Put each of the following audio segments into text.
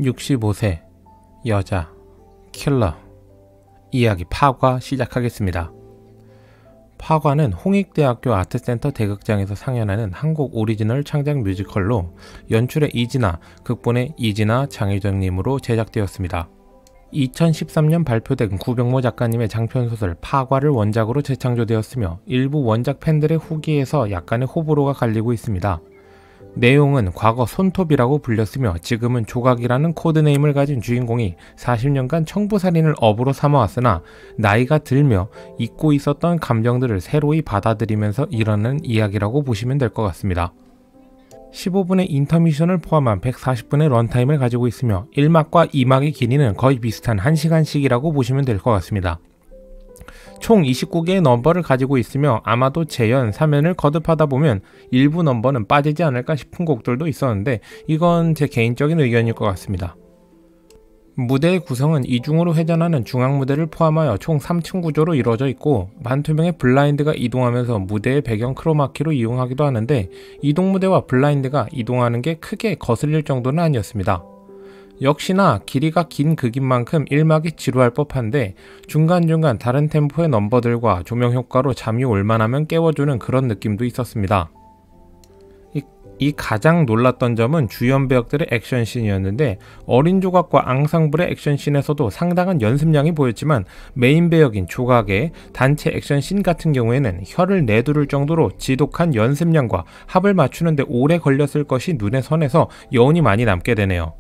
65세 여자 킬러 이야기 파과 시작하겠습니다. 파과는 홍익대학교 아트센터 대극장에서 상연하는 한국 오리지널 창작 뮤지컬로 연출의 이진아, 극본의 이진아, 장혜정님으로 제작되었습니다. 2013년 발표된 구병모 작가님의 장편소설 파과를 원작으로 재창조되었으며 일부 원작 팬들의 후기에서 약간의 호불호가 갈리고 있습니다. 내용은 과거 손톱이라고 불렸으며 지금은 조각이라는 코드네임을 가진 주인공이 40년간 청부살인을 업으로 삼아왔으나 나이가 들며 잊고 있었던 감정들을 새로이 받아들이면서 일어나는 이야기라고 보시면 될 것 같습니다. 15분의 인터미션을 포함한 140분의 런타임을 가지고 있으며 1막과 2막의 길이는 거의 비슷한 1시간씩이라고 보시면 될 것 같습니다. 총 29개의 넘버를 가지고 있으며 아마도 재연, 3연을 거듭하다 보면 일부 넘버는 빠지지 않을까 싶은 곡들도 있었는데 이건 제 개인적인 의견일 것 같습니다. 무대의 구성은 이중으로 회전하는 중앙무대를 포함하여 총 3층 구조로 이루어져 있고 반투명의 블라인드가 이동하면서 무대의 배경 크로마키로 이용하기도 하는데 이동무대와 블라인드가 이동하는 게 크게 거슬릴 정도는 아니었습니다. 역시나 길이가 긴 극인 만큼 1막이 지루할 법한데 중간중간 다른 템포의 넘버들과 조명 효과로 잠이 올만하면 깨워주는 그런 느낌도 있었습니다. 이 가장 놀랐던 점은 주연 배역들의 액션씬이었는데 어린 조각과 앙상블의 액션씬에서도 상당한 연습량이 보였지만 메인 배역인 조각의 단체 액션씬 같은 경우에는 혀를 내두를 정도로 지독한 연습량과 합을 맞추는데 오래 걸렸을 것이 눈에 선해서 여운이 많이 남게 되네요.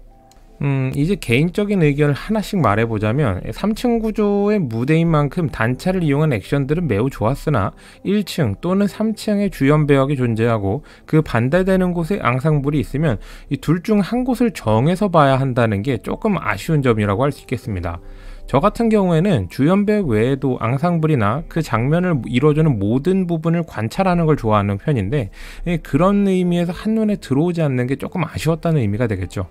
이제 개인적인 의견을 하나씩 말해보자면 3층 구조의 무대인 만큼 단차를 이용한 액션들은 매우 좋았으나 1층 또는 3층의 주연 배역이 존재하고 그 반대되는 곳에 앙상블이 있으면 이 둘 중 한 곳을 정해서 봐야 한다는 게 조금 아쉬운 점이라고 할 수 있겠습니다. 저 같은 경우에는 주연 배역 외에도 앙상블이나 그 장면을 이루어주는 모든 부분을 관찰하는 걸 좋아하는 편인데 그런 의미에서 한눈에 들어오지 않는 게 조금 아쉬웠다는 의미가 되겠죠.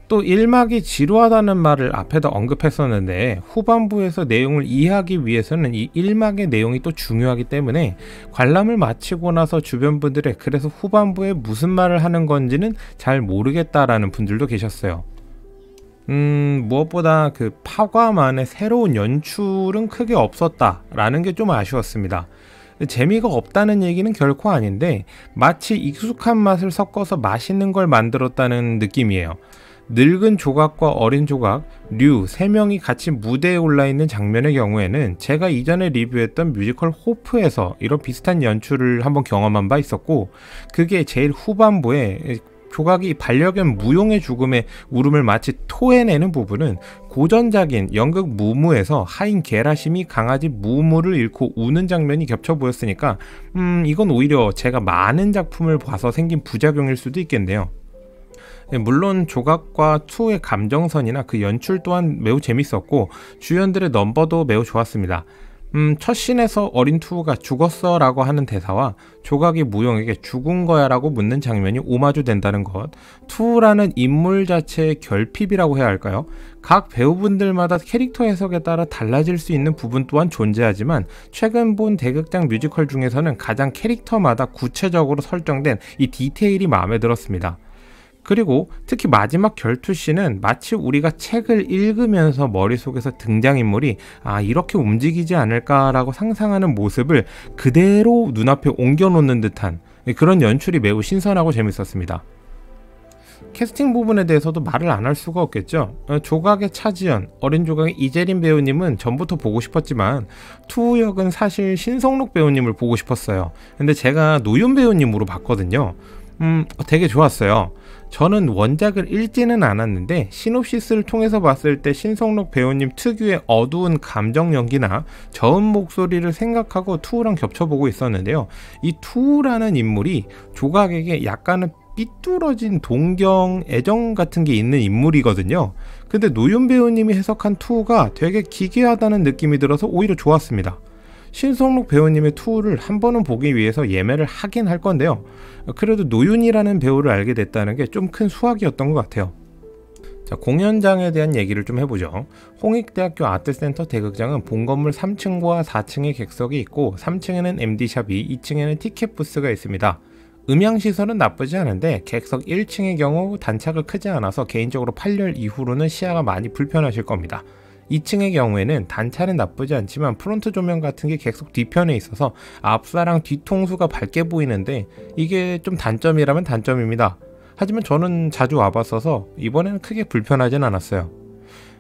또 1막이 지루하다는 말을 앞에다 언급했었는데 후반부에서 내용을 이해하기 위해서는 이 1막의 내용이 또 중요하기 때문에 관람을 마치고 나서 주변 분들의 그래서 후반부에 무슨 말을 하는 건지는 잘 모르겠다라는 분들도 계셨어요. 무엇보다 그 파과만의 새로운 연출은 크게 없었다라는 게 좀 아쉬웠습니다. 재미가 없다는 얘기는 결코 아닌데 마치 익숙한 맛을 섞어서 맛있는 걸 만들었다는 느낌이에요. 늙은 조각과 어린 조각, 류 3명이 같이 무대에 올라있는 장면의 경우에는 제가 이전에 리뷰했던 뮤지컬 호프에서 이런 비슷한 연출을 한번 경험한 바 있었고 그게 제일 후반부에 조각이 반려견 무용의 죽음에 울음을 마치 토해내는 부분은 고전작인 연극 무무에서 하인 게라심이 강아지 무무를 잃고 우는 장면이 겹쳐 보였으니까 이건 오히려 제가 많은 작품을 봐서 생긴 부작용일 수도 있겠네요. 물론 조각과 투의 감정선이나 그 연출 또한 매우 재밌었고 주연들의 넘버도 매우 좋았습니다. 첫 씬에서 어린 투가 죽었어 라고 하는 대사와 조각이 무용에게 죽은 거야 라고 묻는 장면이 오마주 된다는 것, 투라는 인물 자체의 결핍이라고 해야 할까요? 각 배우분들마다 캐릭터 해석에 따라 달라질 수 있는 부분 또한 존재하지만 최근 본 대극장 뮤지컬 중에서는 가장 캐릭터마다 구체적으로 설정된 이 디테일이 마음에 들었습니다. 그리고 특히 마지막 결투씬은 마치 우리가 책을 읽으면서 머릿속에서 등장인물이 이렇게 움직이지 않을까라고 상상하는 모습을 그대로 눈앞에 옮겨놓는 듯한 그런 연출이 매우 신선하고 재밌었습니다. 캐스팅 부분에 대해서도 말을 안 할 수가 없겠죠. 조각의 차지연, 어린 조각의 이재린 배우님은 전부터 보고 싶었지만 투 역은 사실 신성록 배우님을 보고 싶었어요. 근데 제가 노윤 배우님으로 봤거든요. 되게 좋았어요. 저는 원작을 읽지는 않았는데 시놉시스를 통해서 봤을 때 신성록 배우님 특유의 어두운 감정 연기나 저음 목소리를 생각하고 투우랑 겹쳐보고 있었는데요. 이 투우라는 인물이 조각에게 약간은 삐뚤어진 동경, 애정 같은 게 있는 인물이거든요. 근데 노윤 배우님이 해석한 투우가 되게 기괴하다는 느낌이 들어서 오히려 좋았습니다. 신성록 배우님의 투우를 한 번은 보기 위해서 예매를 하긴 할 건데요. 그래도 노윤이라는 배우를 알게 됐다는 게 좀 큰 수확이었던 것 같아요. 자, 공연장에 대한 얘기를 좀 해보죠. 홍익대학교 아트센터 대극장은 본건물 3층과 4층에 객석이 있고 3층에는 MD샵이, 2층에는 티켓 부스가 있습니다. 음향시설은 나쁘지 않은데 객석 1층의 경우 단차가 크지 않아서 개인적으로 8열 이후로는 시야가 많이 불편하실 겁니다. 2층의 경우에는 단차는 나쁘지 않지만 프론트 조명 같은 게 객석 뒤편에 있어서 앞사랑 뒤통수가 밝게 보이는데 이게 좀 단점이라면 단점입니다. 하지만 저는 자주 와봤어서 이번에는 크게 불편하진 않았어요.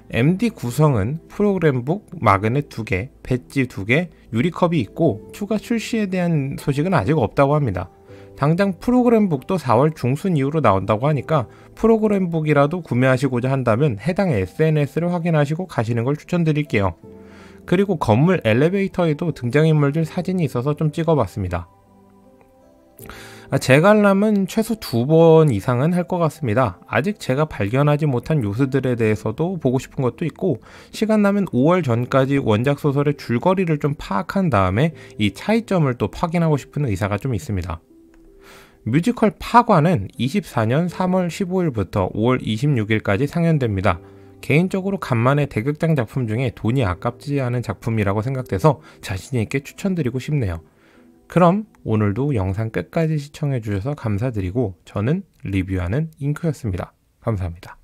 MD 구성은 프로그램북, 마그넷 2개, 배지 2개, 유리컵이 있고 추가 출시에 대한 소식은 아직 없다고 합니다. 당장 프로그램북도 4월 중순 이후로 나온다고 하니까 프로그램북이라도 구매하시고자 한다면 해당 SNS를 확인하시고 가시는 걸 추천드릴게요. 그리고 건물 엘리베이터에도 등장인물들 사진이 있어서 좀 찍어봤습니다. 재관람은 최소 2번 이상은 할 것 같습니다. 아직 제가 발견하지 못한 요소들에 대해서도 보고 싶은 것도 있고 시간 나면 5월 전까지 원작 소설의 줄거리를 좀 파악한 다음에 이 차이점을 또 확인하고 싶은 의사가 좀 있습니다. 뮤지컬 파과는 24년 3월 15일부터 5월 26일까지 상연됩니다. 개인적으로 간만에 대극장 작품 중에 돈이 아깝지 않은 작품이라고 생각돼서 자신있게 추천드리고 싶네요. 그럼 오늘도 영상 끝까지 시청해 주셔서 감사드리고 저는 리뷰하는 잉크였습니다. 감사합니다.